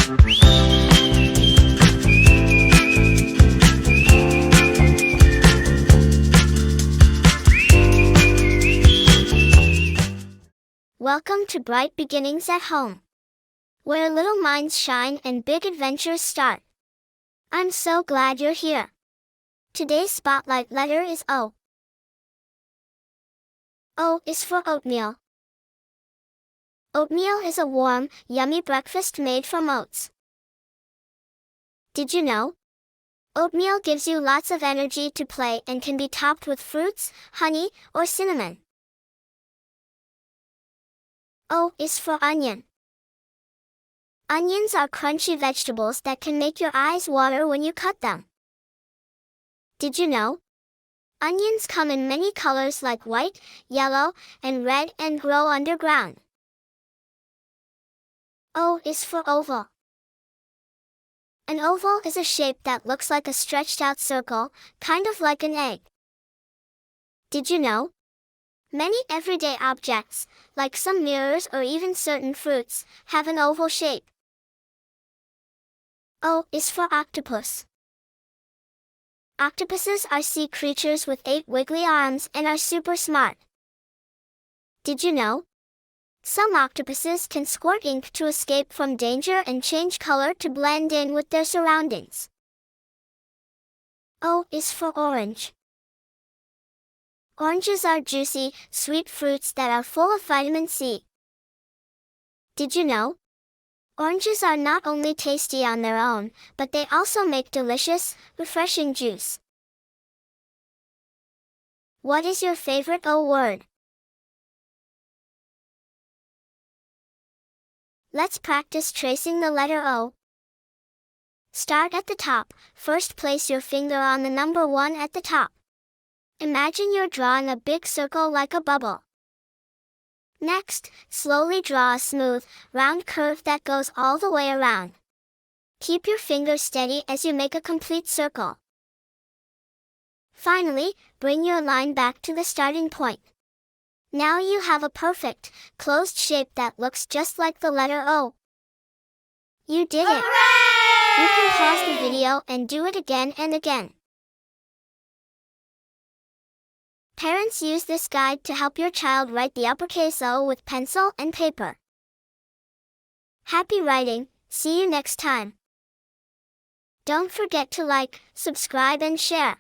Welcome to Bright Beginnings at Home, where little minds shine and big adventures start. I'm so glad you're here. Today's spotlight letter is O. O is for oatmeal. Oatmeal is a warm, yummy breakfast made from oats. Did you know? Oatmeal gives you lots of energy to play and can be topped with fruits, honey, or cinnamon. O is for onion. Onions are crunchy vegetables that can make your eyes water when you cut them. Did you know? Onions come in many colors like white, yellow, and red and grow underground. O is for oval. An oval is a shape that looks like a stretched out circle, kind of like an egg. Did you know? Many everyday objects, like some mirrors or even certain fruits, have an oval shape. O is for octopus. Octopuses are sea creatures with 8 wiggly arms and are super smart. Did you know? Some octopuses can squirt ink to escape from danger and change color to blend in with their surroundings. O is for orange. Oranges are juicy, sweet fruits that are full of vitamin C. Did you know? Oranges are not only tasty on their own, but they also make delicious, refreshing juice. What is your favorite O word? Let's practice tracing the letter O. Start at the top. First, place your finger on the number 1 at the top. Imagine you're drawing a big circle like a bubble. Next, slowly draw a smooth, round curve that goes all the way around. Keep your finger steady as you make a complete circle. Finally, bring your line back to the starting point. Now you have a perfect, closed shape that looks just like the letter O. You did it! Hooray! You can pause the video and do it again and again. Parents, use this guide to help your child write the uppercase O with pencil and paper. Happy writing! See you next time. Don't forget to like, subscribe and share.